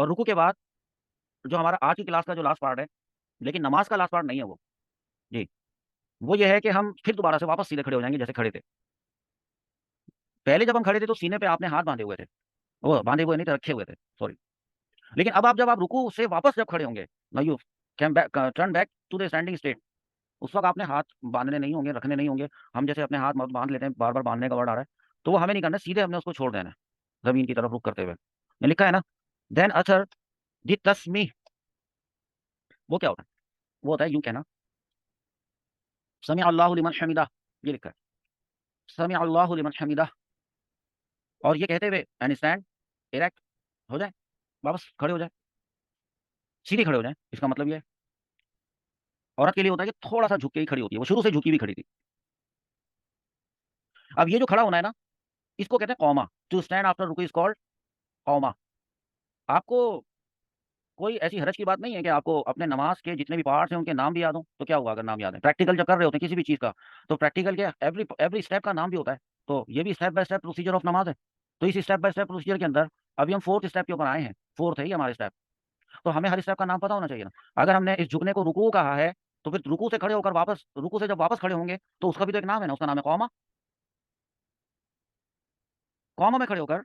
और रुकू के बाद जो हमारा आज की क्लास का जो लास्ट पार्ट है, लेकिन नमाज का लास्ट पार्ट नहीं है वो। जी, वो ये है कि हम फिर दोबारा से वापस सीधे खड़े हो जाएंगे जैसे खड़े थे। पहले जब हम खड़े थे तो सीने पे आपने हाथ बांधे हुए थे, वो बांधे हुए नहीं थे, रखे हुए थे, सॉरी। लेकिन अब आप जब आप रुकू से वापस जब खड़े होंगे, ना you came back, turn back to the standing state, उस वक्त आपने हाथ बांधने नहीं होंगे, रखने नहीं होंगे। हम जैसे अपने हाथ बांध लेते हैं, बार बार बांधने का वर्ड आ रहा है, तो वो हमें नहीं करना, सीधे हमने उसको छोड़ देना है जमीन की तरफ रुक करते हुए। ये लिखा है ना, देन अचर दी तस्मी, वो क्या होता है? वो होता है यूं कहना, समी अल्लाहु लिमन हमिदा, ये लिखा है, समी अल्लाहु लिमन हमिदा। और ये कहते हुए एंड स्टैंड इरेक्ट, हो जाए, वापस खड़े हो जाए, सीधे खड़े हो जाए। इसका मतलब ये है, औरत के लिए होता है कि थोड़ा सा झुक के ही खड़ी होती है, वो शुरू से झुकी भी खड़ी थी। अब ये जो खड़ा होना है ना, इसको कहते हैं कौमा। टू स्टैंड आफ्टर रुकू इज कॉल्ड कौमा। आपको कोई ऐसी हरज की बात नहीं है कि आपको अपने नमाज के जितने भी पार्ट्स हैं उनके नाम भी याद हो। तो क्या हुआ अगर नाम याद है? प्रैक्टिकल जब कर रहे होते हैं किसी भी चीज़ का, तो प्रैक्टिकल के एवरी एवरी स्टेप का नाम भी होता है। तो ये भी step by step procedure of नमाज है। तो इस स्टेप बाय स्टेप प्रोसीजर के अंदर अभी हम फोर्थ स्टेप के ऊपर आए हैं, फोर्थ है ये हमारे स्टेप। तो हमें हर स्टेप का नाम पता होना चाहिए ना। अगर हमने इस झुकने को रुकू कहा है, तो फिर रुकू से खड़े होकर वापस, रुकू से जब वापस खड़े होंगे तो उसका भी तो एक नाम है ना, उसका नाम है कौमा। कौमा में खड़े होकर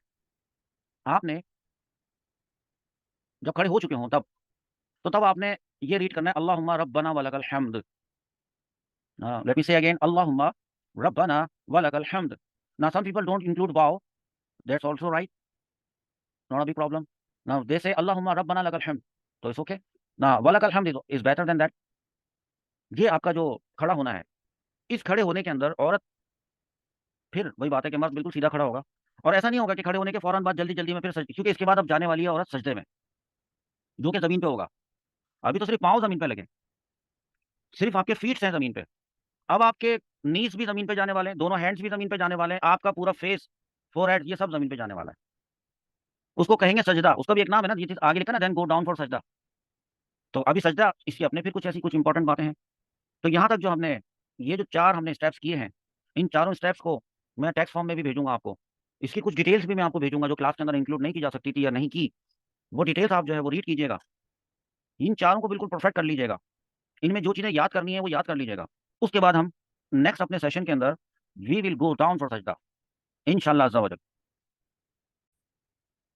आपने जब खड़े हो चुके हों तब, तो तब आपने ये रीड करना है, अल्लाहुम्मा रब्बना वलकल हम्द। लेट मी से अगेन, अल्लाहुम्मा रब्बना वलकल हम्द। Now some people don't include wow, that's also right, not a big problem. Now they say Allahumma rabbana lakal hamd, तो it's okay. Now walakal hamd is better than that. ये आपका जो खड़ा होना है, इस खड़े होने के अंदर औरत, फिर वही बात है कि मर्द बिल्कुल सीधा खड़ा होगा। और ऐसा नहीं होगा कि खड़े होने के फौरन बाद जल्दी जल्दी में फिर सजदे, क्योंकि इसके बाद अब जाने वाली है औरत सजदे में, जो कि जमीन पे होगा। अभी तो सिर्फ पाँव जमीन पे लगे, सिर्फ आपके फीट हैं जमीन पे। अब आपके नीज भी जमीन पे जाने वाले हैं, दोनों हैंड्स भी जमीन पे जाने वाले हैं, आपका पूरा फेस, फोरहेड, ये सब जमीन पे जाने वाला है। उसको कहेंगे सजदा, उसका भी एक नाम है ना, ये चीज आगे लिखा ना, देन गो डाउन फॉर सजदा। तो अभी सजदा इसकी अपने फिर कुछ ऐसी कुछ इंपॉर्टेंट बातें हैं। तो यहाँ तक जो हमने, ये जो चार हमने स्टेप्स किए हैं, इन चारों स्टेप्स को मैं टेक्स्ट फॉर्म में भी भेजूंगा आपको। इसकी कुछ डिटेल्स भी मैं आपको भेजूंगा जो क्लास के अंदर इंक्लूड नहीं की जा सकती थी या नहीं की। वो डिटेल्स आप जो है वो रीड कीजिएगा, इन चारों को बिल्कुल परफेक्ट कर लीजिएगा। इनमें जो चीज़ें याद करनी है वो याद कर लीजिएगा। उसके बाद हम नेक्स्ट अपने सेशन के अंदर we will go down for सजदा इंशाल्लाह अज़्ज़ा वजल।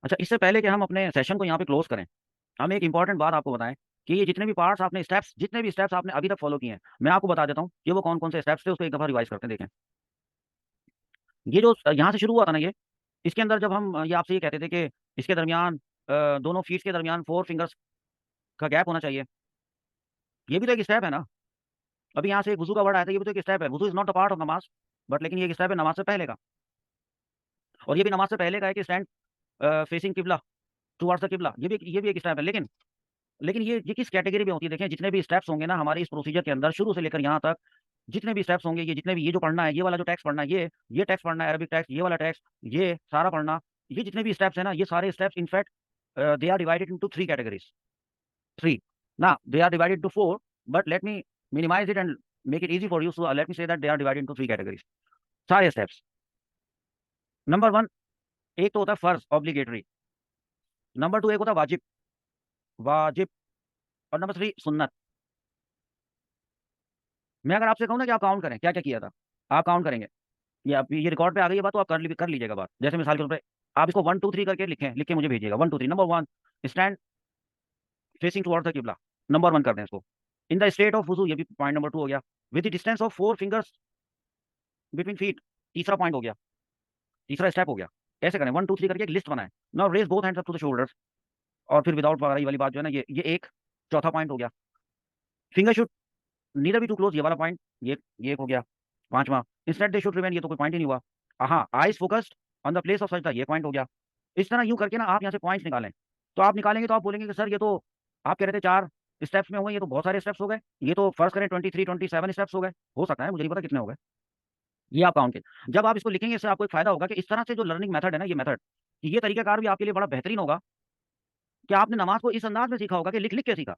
अच्छा, इससे पहले कि हम अपने सेशन को यहाँ पे क्लोज करें, हम एक इंपॉर्टेंट बात आपको बताएं कि ये जितने भी पार्ट्स आपने स्टेप्स, जितने भी स्टेप्स आपने अभी तक फॉलो किए हैं, मैं आपको बता देता हूँ कि वो कौन कौन से स्टेप्स थे, उसको एक दफ़ा रिवाइज करते हैं, देखें। ये जो यहाँ से शुरू हुआ था ना, ये इसके अंदर जब हम ये आपसे ये कहते थे कि इसके दरमियान दोनों फीट्स के दरमियान 4 फिंगर्स का गैप होना चाहिए, ये भी तो एक स्टेप है ना। अभी यहाँ से एक वुजू का वर्ड आया था, ये भी तो एक स्टेप है। वुजू is not a part of नमाज, बट लेकिन ये एक स्टेप है नमाज से पहले का। और ये भी नमाज से पहले का है कि स्टैंड फेसिंग किबला, टुवर्ड्स द किबला, ये भी एक स्टेप है। लेकिन लेकिन ये किस कैटेगरी में होती है? देखें, जितने भी स्टेप्स होंगे ना हमारे इस प्रोसीजर के अंदर, शुरू से लेकर यहाँ तक जितने भी स्टेप्स होंगे, ये जितने भी, ये जो पढ़ना है, ये वाला जो टेक्स्ट पढ़ना है, ये टेक्स्ट पढ़ना है, अरबिक टेक्स्ट, ये वाला टेक्स्ट, ये सारा पढ़ना, ये जितने भी स्टेप्स है ना, ये सारे steps in fact they are divided into 3 categories. Three, ना they are divided to 4, but let me minimize it and make it easy for you, so let me say that they are divided into 3 categories, सारे steps. Number 1, एक तो होता है फर्ज, obligatory. Number 2 एक होता है वाजिब, वाजिब। और नंबर 3 सुन्नत। मैं अगर आपसे कहूँ ना कि आप काउंट करें क्या क्या किया था, आप काउंट करेंगे, ये आप, ये रिकॉर्ड पे आ गई है बात, तो आप कर लीजिएगा बात। जैसे मिसाल के तौर पे आप इसको 1 2 3 करके लिखें, लिख के मुझे भेजिएगा 1 2 3। Number 1, stand facing towards the किबला, नंबर 1 कर दें इसको। इन द स्टेट ऑफ वुजू, ये भी पॉइंट नंबर 2 हो गया। With the distance of 4 fingers between feet, तीसरा पॉइंट हो गया, तीसरा स्टेप हो गया। कैसे करें? 1 2 3 करके एक लिस्ट बनाएं। Now raise both hands up to the shoulders, और फिर विदाउट वगैरह वाली बात जो है ना, ये एक चौथा पॉइंट हो गया। Finger should neither be too close, ये वाला पॉइंट, ये एक हो गया। पांचवा, इंस्टेड दे शुड रिमेन, ये तो कोई पॉइंट ही नहीं हुआ। हाँ, eyes focused on the place of सजदा, ये पॉइंट हो गया। इस तरह यूं करके ना आप यहाँ से पॉइंट्स निकालें। तो आप निकालेंगे तो आप बोलेंगे कि सर ये तो आप कह रहे थे 4 स्टेप्स में हुए, ये तो बहुत सारे स्टेप्स हो गए, ये तो फर्स्ट करें 23 27 स्टेप्स हो गए। हो सकता है, मुझे नहीं पता कितने हो गए, ये आप काउंट करें। जब आप इसको लिखेंगे, इससे आपको एक फायदा होगा कि इस तरह से जो लर्निंग मेथड है ना, ये मेथड, ये तरीकाकार भी आपके लिए बड़ा बेहतरीन होगा कि आपने नमाज को इस अंदाज में सीखा होगा कि लिख लिख के सीखा।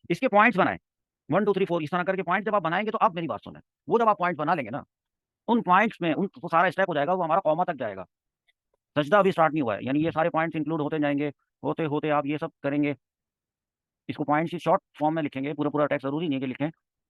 इसके पॉइंट्स बनाएं, 1 2 3 4, इस तरह करके पॉइंट जब आप बनाएंगे, तो आप मेरी बात सुनें, वो जब आप पॉइंट्स बना लेंगे ना, उन पॉइंट्स में उन वो सारा स्टेप हो जाएगा, वो हमारा कौमा तक जाएगा। सजदा अभी स्टार्ट नहीं हुआ है, यानी ये सारे पॉइंट्स इंक्लूड होते जाएंगे। होते होते आप ये सब करेंगे, इसको पॉइंट्स की शॉर्ट फॉर्म में लिखेंगे, पूरा पूरा टेक्स्ट जरूरी नहीं है कि लिखें।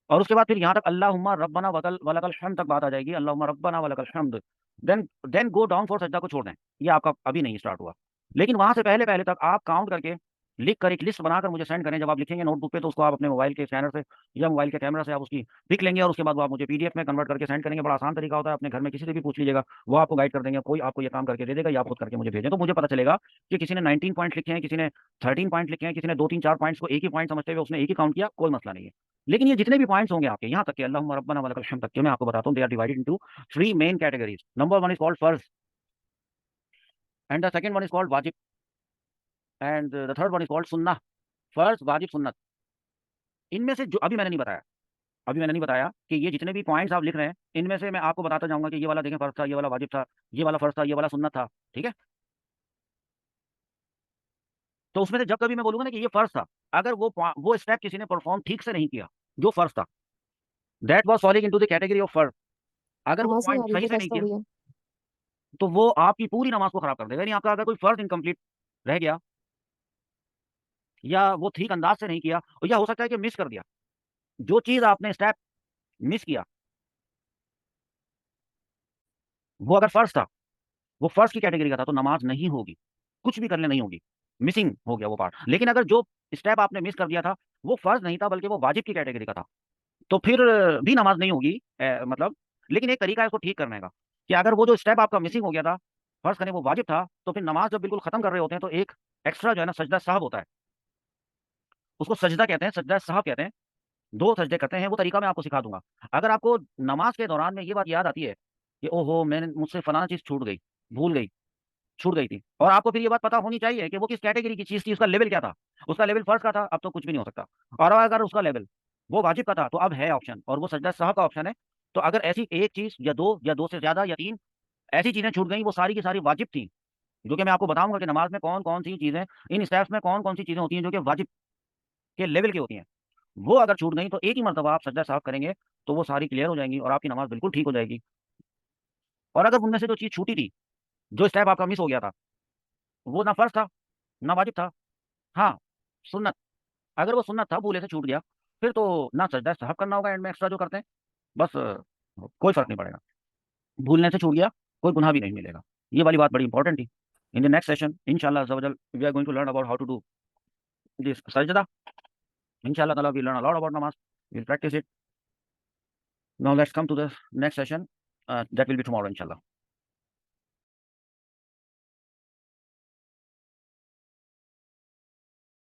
और उसके बाद फिर यहाँ तक अल्लाहुम्मा रब्बना वलकल हम्द तक बात आ जाएगी, अल्लाहुम्मा रब्बना वलकल हम्द। देन गो डाउन फॉर सजदा को छोड़ दें, ये आपका अभी नहीं स्टार्ट हुआ। लेकिन वहां से पहले पहले तक आप काउंट करके लिख कर एक लिस्ट बनाकर मुझे सेंड करें। जब आप लिखेंगे नोटबुक पे तो उसको आप अपने मोबाइल के स्कैनर से या मोबाइल के कैमरा से आप उसकी पिक लेंगे और उसके बाद वो आप मुझे पीडीएफ में कन्वर्ट करके सेंड करेंगे। बड़ा आसान तरीका होता है, अपने घर में किसी से भी पूछ लीजिएगा, वो आपको गाइड कर देंगे। कोई आपको ये काम करके दे देगा या आप खुद करके मुझे भेजें, तो मुझे पता चलेगा कि किसी ने 19 पॉइंट लिखे हैं, किसी ने 13 पॉइंट लिखे हैं, किसी ने 2 3 4 पॉइंट्स को एक ही पॉइंट समझते हुए उसने एक ही काउंट किया, कोई मसला नहीं है। लेकिन ये जितने भी पॉइंट्स होंगे आपके यहाँ तक के अल्लाहुम्मा रब्बना वलकल हम्द तक के, मैं आपको बताता हूँ, they are divided into 3 main categories. Number 1 is called फर्ज, and the second one is called वाजिब, and the third one is called सुन्नह। फर्ज, वाजिब, सुन्नत, इनमें से जो अभी मैंने नहीं बताया कि ये जितने भी पॉइंट्स आप लिख रहे हैं, इनमें से मैं आपको बताता जाऊंगा कि ये वाला देखें फर्ज था, ये वाला वाजिब था, ये वाला फर्ज था, ये वाला सुन्नत था, ठीक है। तो उसमें से जब कभी मैं बोलूंगा ना कि ये फर्ज था, अगर वो स्टेप किसी ने परफॉर्म ठीक से नहीं किया जो फर्ज था, that was falling into the category of फर्ज, अगर वो आवाज नहीं पॉइंट आ रही सही थी, से बस नहीं किया थोड़ी है। तो वो आपकी पूरी नमाज को खराब कर देगा। यानी आपका अगर कोई फर्ज इनकम्प्लीट रह गया, या वो ठीक अंदाज से नहीं किया, और या हो सकता है कि मिस कर दिया, जो चीज आपने स्टेप मिस किया वो अगर फर्ज था, वो फर्ज की कैटेगरी का था, तो नमाज नहीं होगी, कुछ भी करने नहीं होगी, मिसिंग हो गया वो पार्ट। लेकिन अगर जो स्टेप आपने मिस कर दिया था वो फर्ज नहीं था बल्कि वो वाजिब की कैटेगरी का था, तो फिर भी नमाज नहीं होगी। मतलब, लेकिन एक तरीका है इसको ठीक करने का, कि अगर वो जो स्टेप आपका मिसिंग हो गया था, फर्ज करें वो वाजिब था, तो फिर नमाज जब बिल्कुल खत्म कर रहे होते हैं तो एक एक्स्ट्रा जो है ना सजदा साहब होता है, उसको सजदा कहते हैं, सजदा साहब कहते हैं। 2 सजदे करते हैं, वो तरीका मैं आपको सिखा दूंगा। अगर आपको नमाज के दौरान में ये बात याद आती है कि ओहो मैंने मुझसे फलाना चीज छूट गई, भूल गई, छूट गई थी, और आपको फिर ये बात पता होनी चाहिए कि वो किस कैटेगरी की चीज थी, उसका लेवल क्या था। उसका लेवल फर्ज का था, अब तो कुछ भी नहीं हो सकता। और अगर उसका लेवल वो वाजिब का था, तो अब है ऑप्शन, और वो सजदा साहब का ऑप्शन है। तो अगर ऐसी एक चीज या दो से ज्यादा या 3 ऐसी चीजें छूट गई, वो सारी की सारी वाजिब थी, जो कि मैं आपको बताऊंगा कि नमाज में कौन कौन सी चीजें, इन स्टेप्स में कौन कौन सी चीजें होती हैं जो कि वाजिब के लेवल की होती हैं, वो अगर छूट गई तो एक ही मरतबा आप सजदा साहब करेंगे तो वो सारी क्लियर हो जाएंगी और आपकी नमाज बिल्कुल ठीक हो जाएगी। और अगर उनमें से जो चीज छूटी थी, जो स्टेप आपका मिस हो गया था, वो ना फर्ज था ना वाजिब था, हाँ सुन्नत, अगर वो सुन्नत था, भूले से छूट गया, फिर तो ना सजदा साहब करना होगा एंड में एक्स्ट्रा जो करते हैं, बस कोई फर्क नहीं पड़ेगा। भूलने से छूट गया, कोई गुनाह भी नहीं मिलेगा। ये वाली बात बड़ी इंपॉर्टेंट थी। इन द नेक्स्ट सेशन इंशाल्लाह अज़्ज़ा वजल we are going to learn about how to do this सजदा। इंशाल्लाह ताला we learn a lot about नमाज, we'll practice it. Now let's come to the next session, that will be tomorrow inshallah.